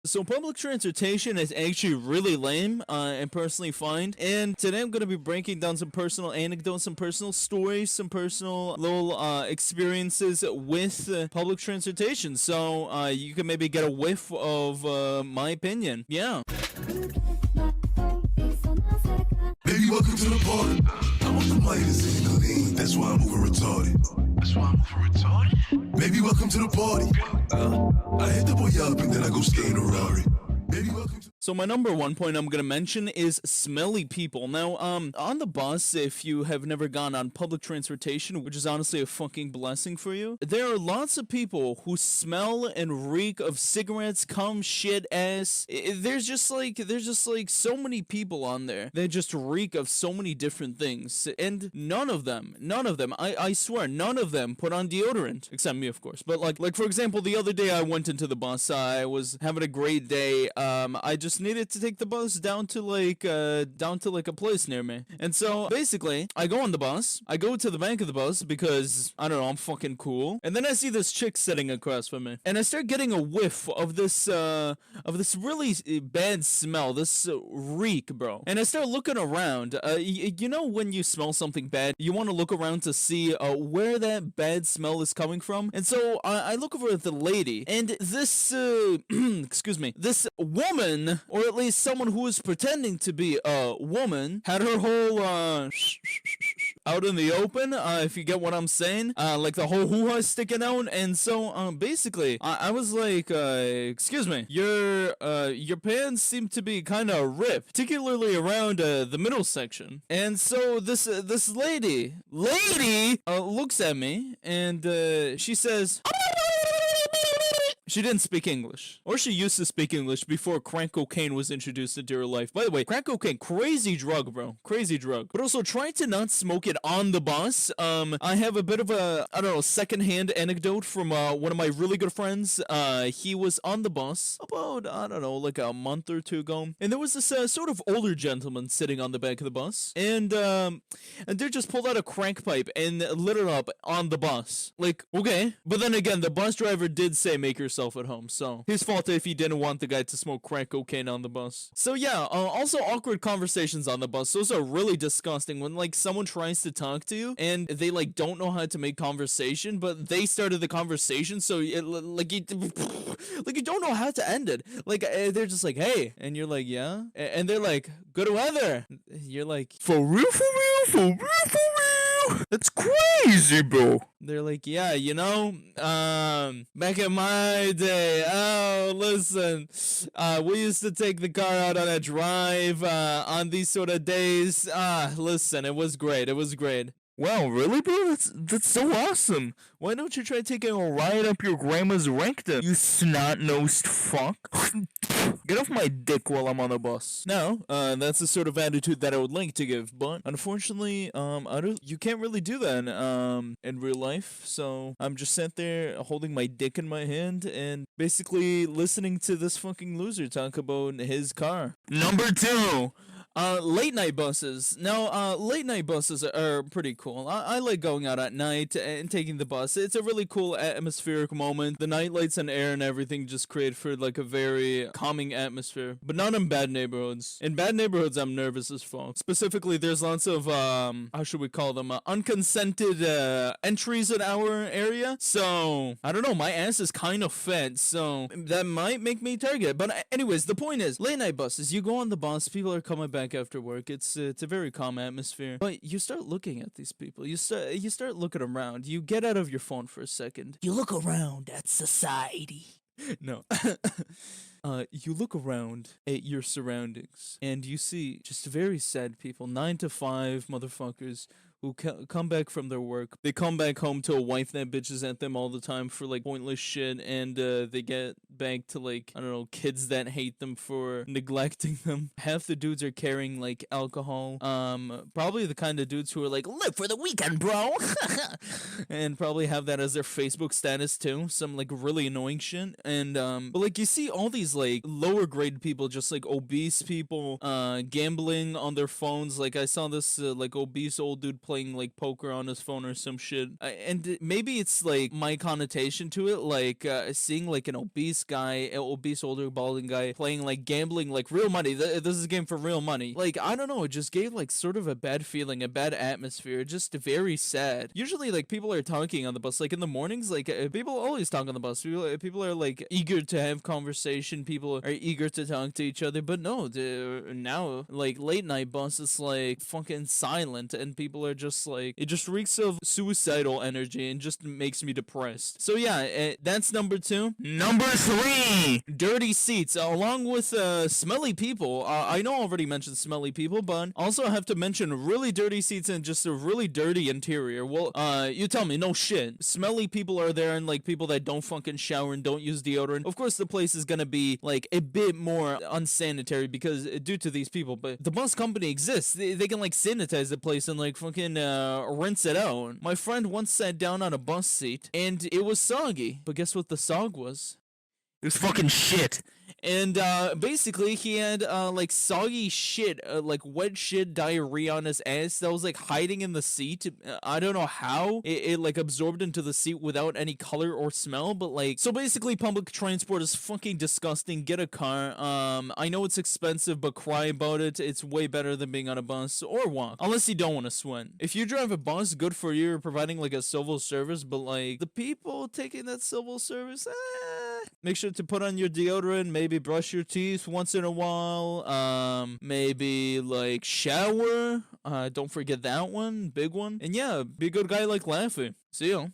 So public transportation is actually really lame and personally find. And today I'm going to be breaking down some personal anecdotes, some personal stories, some personal little experiences with public transportation. So you can maybe get a whiff of my opinion. Yeah. Baby, welcome to the party. I'm on the lightest in the lean. That's why I'm over retarded. That's why I'm over retarded? Baby, welcome to the party. I hit the boy up and then I go skate in a Rari. Baby, welcome to So my number one point I'm going to mention is smelly people. Now, on the bus, if you have never gone on public transportation, which is honestly a fucking blessing for you, there are lots of people who smell and reek of cigarettes, cum, shit, ass. There's just like so many people on there that just reek of so many different things, and none of them, I swear, none of them put on deodorant, except me, of course. But like for example, the other day I went into the bus, I was having a great day, I just needed to take the bus down to like a place near me. And so basically I go on the bus, I go to the back of the bus because I don't know, I'm fucking cool. And then I see this chick sitting across from me. And I start getting a whiff of this really bad smell, this reek, bro. And I start looking around. You know when you smell something bad, you want to look around to see where that bad smell is coming from. And so I look over at the lady, and this excuse me, this woman, or at least someone who was pretending to be a woman, had her whole out in the open, if you get what I'm saying, like the whole hoo-ha sticking out. And so basically I was like, excuse me, your pants seem to be kind of ripped, particularly around the middle section. And so this lady looks at me, and she says, she didn't speak English. Or she used to speak English before crack cocaine was introduced into her life. By the way, crack cocaine, crazy drug, bro. Crazy drug. But also, try to not smoke it on the bus. I have a bit of a, I don't know, secondhand anecdote from one of my really good friends. He was on the bus about, I don't know, like a month or two ago. And there was this sort of older gentleman sitting on the back of the bus. And they just pulled out a crack pipe and lit it up on the bus. Like, okay. But then again, the bus driver did say make yourself at home, so his fault if he didn't want the guy to smoke crack cocaine on the bus. So yeah, also awkward conversations on the bus. Those are really disgusting when like someone tries to talk to you and they like don't know how to make conversation, but they started the conversation, so like you don't know how to end it. Like they're just like, hey, and you're like, yeah, and they're like, good weather. You're like, for real, for real, for real, for real. That's crazy, bro. They're like, yeah, you know, back in my day, oh, listen, we used to take the car out on a drive, on these sort of days. Listen, it was great. It was great. Wow, really, bro? That's so awesome. Why don't you try taking a ride up your grandma's rectum, you snot-nosed fuck? Get off my dick while I'm on the bus. Now, that's the sort of attitude that I would like to give, but unfortunately, you can't really do that, in real life, so I'm just sat there holding my dick in my hand and basically listening to this fucking loser talk about his car. Number 2. Late night buses. Now, late night buses are pretty cool. I like going out at night and taking the bus. It's a really cool atmospheric moment. The night lights and air and everything just create for like a very calming atmosphere. But not in bad neighborhoods. In bad neighborhoods, I'm nervous as fuck. Specifically, there's lots of, how should we call them? Unconsented entries in our area. So, I don't know, my ass is kind of fat, so that might make me target. But anyways, the point is, late night buses, you go on the bus, people are coming back after work. It's a very calm atmosphere. But you start looking at these people. You start looking around. You get out of your phone for a second. You look around at society. No. You look around at your surroundings and you see just very sad people, 9 to 5 motherfuckers who come back from their work. They come back home to a wife that bitches at them all the time for like pointless shit, and they get back to like, I don't know, kids that hate them for neglecting them. Half the dudes are carrying like alcohol. Probably the kind of dudes who are like, live for the weekend, bro. And probably have that as their Facebook status too. Some like really annoying shit. And but like you see all these like lower grade people, just like obese people, gambling on their phones. Like I saw this like obese old dude playing like poker on his phone or some shit. And maybe it's like my connotation to it, like seeing like an obese guy, an obese older balding guy playing like gambling, like real money. This is a game for real money. Like, I don't know, it just gave like sort of a bad feeling, a bad atmosphere, just very sad. Usually like people are talking on the bus, like in the mornings, like people always talk on the bus. People are like eager to have conversation. People are eager to talk to each other. But no, now like late night bus is like fucking silent, and people are just like, it just reeks of suicidal energy and just makes me depressed. So yeah, that's number 2. Number 3, dirty seats, along with smelly people. I know I already mentioned smelly people, but also have to mention really dirty seats and just a really dirty interior. Well, you tell me, no shit. Smelly people are there, and like people that don't fucking shower and don't use deodorant. Of course, the place is gonna be like a bit more unsanitary because due to these people. But the bus company exists. They can like sanitize the place and like fucking rinse it out. My friend once sat down on a bus seat and it was soggy. But guess what the sog was? It was fucking shit. And basically he had like soggy shit, like wet shit, diarrhea on his ass that was like hiding in the seat. I don't know how it like absorbed into the seat without any color or smell, but like, so basically public transport is fucking disgusting. Get a car. I know it's expensive, but cry about it. It's way better than being on a bus, or walk, unless you don't want to sweat. If you drive a bus, good for you, you're providing like a civil service, but like the people taking that civil service, make sure to put on your deodorant, maybe brush your teeth once in a while, maybe like shower, don't forget that one, big one, and yeah, be a good guy like Laffy. See ya.